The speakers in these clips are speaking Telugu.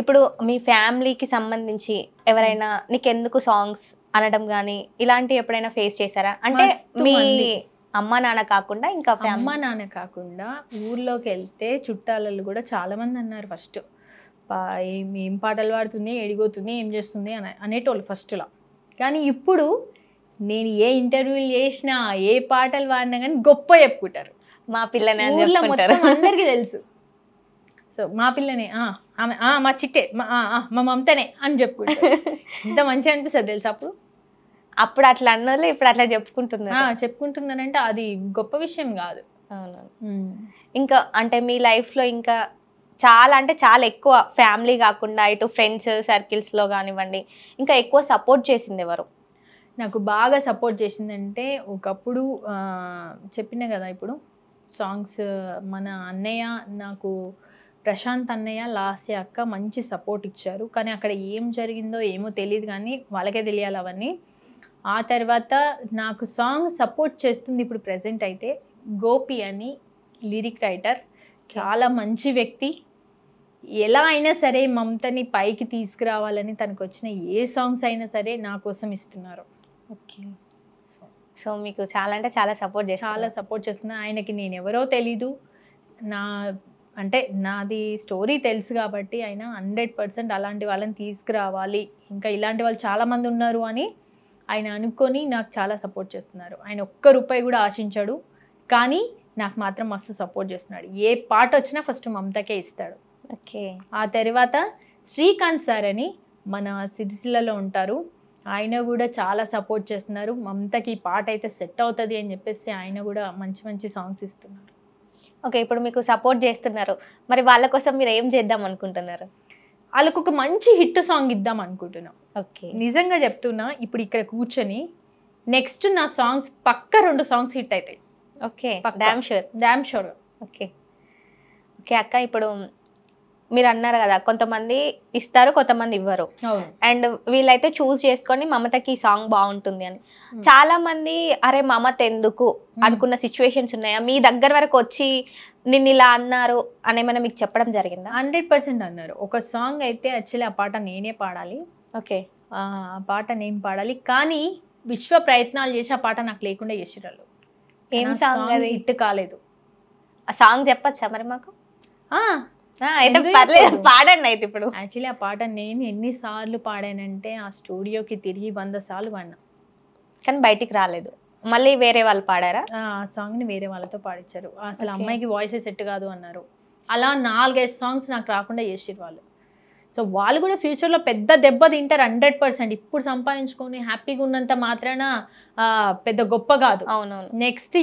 ఇప్పుడు మీ ఫ్యామిలీకి సంబంధించి ఎవరైనా నీకెందుకు సాంగ్స్ అనడం గానీ, ఇలాంటివి ఎప్పుడైనా ఫేస్ చేశారా? అంటే మస్తు మీ మంది. అమ్మ, నాన్న కాకుండా ఇంకా అమ్మ ఫ్యామిలీ. నాన్న కాకుండా ఊర్లోకెళ్తే చుట్టాలలో కూడా చాలా మంది అన్నారు ఫస్ట్. ఏం పాటలు పాడుతుంది, ఎడిగోతుంది, ఏం చేస్తుంది అనేటోళ్ళు ఫస్ట్‌లో. కానీ ఇప్పుడు నేను ఏ ఇంటర్వ్యూలు చేసినా, ఏ పాటలు పాడినా కానీ గొప్ప చెప్పుకుంటారు. మా పిల్లనే అని ఊర్లో చెప్పుకుంటారు. మొత్తం అందరికీ తెలుసు. సో మా పిల్లనే, ఆమె, మా చిట్టే, మా మమతనే అని చెప్పుకుంటారు. ఎంత మంచిగా అనిపిస్తుంది తెలుసా అప్పుడు. అప్పుడు అట్లా అన్నోళ్ళు ఇప్పుడు అట్లా చెప్పుకుంటున్నారు. చెప్పుకుంటున్నారంటే అది గొప్ప విషయం కాదు. అవును. ఇంకా అంటే మీ లైఫ్‌లో ఇంకా చాలా అంటే చాలా ఎక్కువ ఫ్యామిలీ కాకుండా ఇటు ఫ్రెండ్స్ సర్కిల్స్‌లో గానివ్వండి, ఇంకా ఎక్కువ సపోర్ట్ చేసింది ఎవరు? నాకు బాగా సపోర్ట్ చేసిందంటే ఒకప్పుడు చెప్పిన కదా ఇప్పుడు సాంగ్స్ మన అన్నయ్య నాకు ప్రశాంత్ అన్నయ్య లాస్య అక్క మంచి సపోర్ట్ ఇచ్చారు. కానీ అక్కడ ఏం జరిగిందో ఏమో తెలియదు కానీ వాళ్ళకే తెలియాలి అవన్నీ. ఆ తర్వాత నాకు సాంగ్ సపోర్ట్ చేస్తుంది ఇప్పుడు ప్రెజెంట్ అయితే గోపి అని లిరిక్ రైటర్. చాలా మంచి వ్యక్తి. ఎలా అయినా సరే మమతని పైకి తీసుకురావాలని తనకు వచ్చిన ఏ సాంగ్స్ అయినా సరే నా కోసం ఇస్తున్నారు. ఓకే. సో మీకు చాలా అంటే చాలా సపోర్ట్ చాలా సపోర్ట్ చేస్తున్నా. ఆయనకి నేను ఎవరో తెలీదు. నా అంటే నాది స్టోరీ తెలుసు కాబట్టి ఆయన 100% అలాంటి వాళ్ళని తీసుకురావాలి, ఇంకా ఇలాంటి వాళ్ళు చాలామంది ఉన్నారు అని ఆయన అనుకొని నాకు చాలా సపోర్ట్ చేస్తున్నారు. ఆయన ఒక్క రూపాయి కూడా ఆశించాడు, కానీ నాకు మాత్రం మస్తు సపోర్ట్ చేస్తున్నాడు. ఏ పాట వచ్చినా ఫస్ట్ మమతకే ఇస్తాడు. ఓకే. ఆ తర్వాత శ్రీకాంత్ సార్ అని మన సిరిసిల్లలో ఉంటారు. ఆయన కూడా చాలా సపోర్ట్ చేస్తున్నారు. మమతకి ఈ పాట అయితే సెట్ అవుతుంది అని చెప్పేసి ఆయన కూడా మంచి మంచి సాంగ్స్ ఇస్తున్నారు. ఓకే. ఇప్పుడు మీకు సపోర్ట్ చేస్తున్నారు. మరి వాళ్ళ కోసం మీరు ఏం చేద్దాం అనుకుంటున్నారు? వాళ్ళకు ఒక మంచి హిట్ సాంగ్ ఇద్దాం అనుకుంటున్నాం. ఓకే. నిజంగా చెప్తున్నా, ఇప్పుడు ఇక్కడ కూర్చొని నెక్స్ట్ నా సాంగ్స్ పక్క 2 సాంగ్స్ హిట్ అవుతాయి. Okay. Damn sure. Okay. Okay అక్క, ఇప్పుడు మీరు అన్నారు కదా కొంతమంది ఇస్తారు, కొంతమంది ఇవ్వరు. అండ్ వీళ్ళైతే చూస్ చేసుకొని మమతకి ఈ సాంగ్ బాగుంటుంది అని. చాలా మంది అరే మమత ఎందుకు అనుకున్న సిచ్యువేషన్స్ ఉన్నాయా? మీ దగ్గర వరకు వచ్చి నిన్ను ఇలా అన్నారు అనేమైనా మీకు చెప్పడం జరిగిందా? 100% అన్నారు. ఒక సాంగ్ అయితే యాక్చువల్లీ ఆ పాట నేనే పాడాలి. ఓకే. ఆ పాట నేను పాడాలి, కానీ విశ్వ ప్రయత్నాలు చేసి ఆ పాట నాకు లేకుండా చేసిరాళ్ళు. ఏం సాంగ్ అది? హిట్ కాలేదు. ఆ సాంగ్ చెప్పచ్చా మరి మాకు? అయితే ఎందుకు పర్లేదు, చెప్పొద్దు? పాడండి అయితే ఇప్పుడు. యాక్చువల్లీ ఆ పాట నేను ఎన్నిసార్లు పాడానంటే ఆ స్టూడియోకి తిరిగి 100 సార్లు పాడినా, కానీ బయటికి రాలేదు. మళ్ళీ వేరే వాళ్ళు పాడారా? ఆ సాంగ్ని వేరే వాళ్ళతో పాడించారు. అసలు Okay. అమ్మాయికి వాయిసే సెట్ కాదు అన్నారు. అలా 4-5 సాంగ్స్ నాకు రాకుండా చేసిరు వాళ్ళు. సో వాళ్ళు కూడా ఫ్యూచర్లో పెద్ద దెబ్బ తింటారు 100%. ఇప్పుడు సంపాదించుకొని హ్యాపీగా ఉన్నంత మాత్రాన పెద్ద గొప్ప కాదు. అవునవును. నెక్స్ట్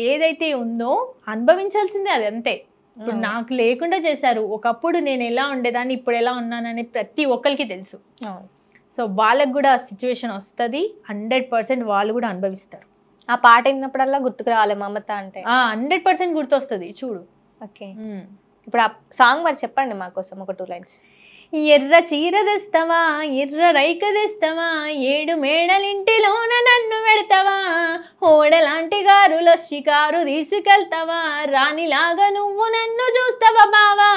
ఏదైతే ఉందో అనుభవించాల్సిందే, అది అంతే. ఇప్పుడు నాకు లేకుండా చేశారు. ఒకప్పుడు నేను ఎలా ఉండేదాన్ని, ఇప్పుడు ఎలా ఉన్నానని ప్రతి ఒక్కరికి తెలుసు. సో వాళ్ళకు కూడా ఆ సిచ్యువేషన్ వస్తుంది, 100% వాళ్ళు కూడా అనుభవిస్తారు. ఆ పాట విన్నప్పుడల్లా గుర్తుకు రావాలి మమత అంటే. 100% గుర్తొస్తుంది చూడు. ఓకే. ఇప్పుడు ఆ సాంగ్ మరి చెప్పండి మా కోసం ఒక 2 లైన్స్. ఎర్ర చీర తెస్తావా, ఎర్ర రైక తెస్తావా, 7 మేడలింటిలోన నన్ను పెడతావా, ఓడలాంటి గారులో షికారు తీసుకెళ్తావా, రాణిలాగా నువ్వు నన్ను చూస్తావా బావా.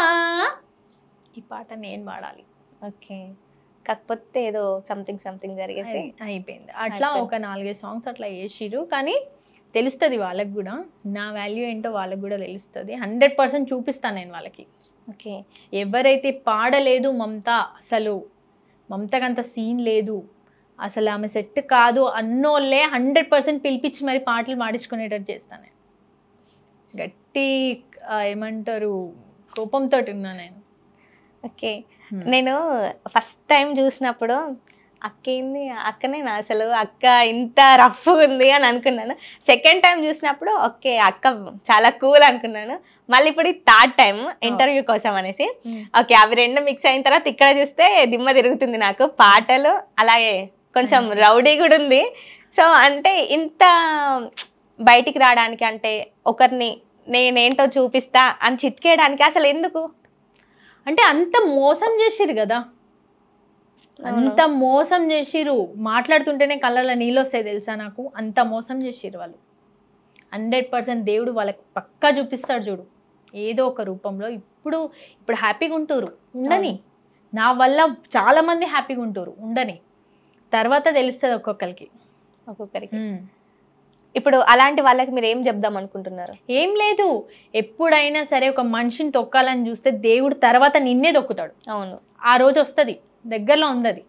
ఈ పాట నేను పాడాలి. ఓకే. కాకపోతే ఏదో సంథింగ్ జరిగేసి అయిపోయింది. అట్లా ఒక 4-5 సాంగ్స్ అట్లా చేసిరు, కానీ తెలుస్తుంది వాళ్ళకి కూడా నా వాల్యూ ఏంటో వాళ్ళకి కూడా తెలుస్తుంది. 100% చూపిస్తాను నేను వాళ్ళకి. ఓకే. ఎవరైతే పాడలేదు మమత, అసలు మమతకంత సీన్ లేదు, అసలు ఆమె సెట్ కాదు అన్నోళ్ళే 100% పిలిపించి మరి పాటలు పాడించుకునేటట్టు చేస్తాను నేను. గట్టి ఏమంటారు కోపంతో ఉన్నా నేను. ఓకే. నేను ఫస్ట్ టైం చూసినప్పుడు అక్కనేనా అసలు అక్క ఇంత రఫ్ ఉంది అని అనుకున్నాను. సెకండ్ టైం చూసినప్పుడు ఓకే అక్క చాలా కూల్ అనుకున్నాను. మళ్ళీ ఇప్పుడు 3rd టైం ఇంటర్వ్యూ కోసం అనేసి ఓకే అవి 2 మిక్స్ అయిన తర్వాత ఇక్కడ చూస్తే దిమ్మ తిరుగుతుంది నాకు. పాటలు అలాగే కొంచెం రౌడీ కూడా ఉంది. సో అంటే ఇంత బయటికి రావడానికి, అంటే ఒకరిని నేనేంటో చూపిస్తా అని చిట్కేయడానికి అసలు ఎందుకు? అంటే అంత మోసం చేసిరు కదా, అంత మోసం చేసిరు. మాట్లాడుతుంటేనే కళ్ళలో నీళ్ళు వస్తాయి తెలుసా నాకు. అంత మోసం చేసిరు వాళ్ళు. 100% దేవుడు వాళ్ళకి పక్కా చూపిస్తాడు చూడు, ఏదో ఒక రూపంలో. ఇప్పుడు హ్యాపీగా ఉంటురు, ఉండని. నా వల్ల చాలా మంది హ్యాపీగా ఉంటారు, ఉండని. తర్వాత తెలుస్తుంది ఒక్కొక్కరికి. ఇప్పుడు అలాంటి వాళ్ళకి మీరు ఏం చెప్దాం అనుకుంటున్నారు? ఏం లేదు, ఎప్పుడైనా సరే ఒక మనిషిని తొక్కాలని చూస్తే దేవుడు తర్వాత నిన్నే తొక్కుతాడు. అవును, ఆ రోజు వస్తుంది, దగ్గరలో ఉంది అది.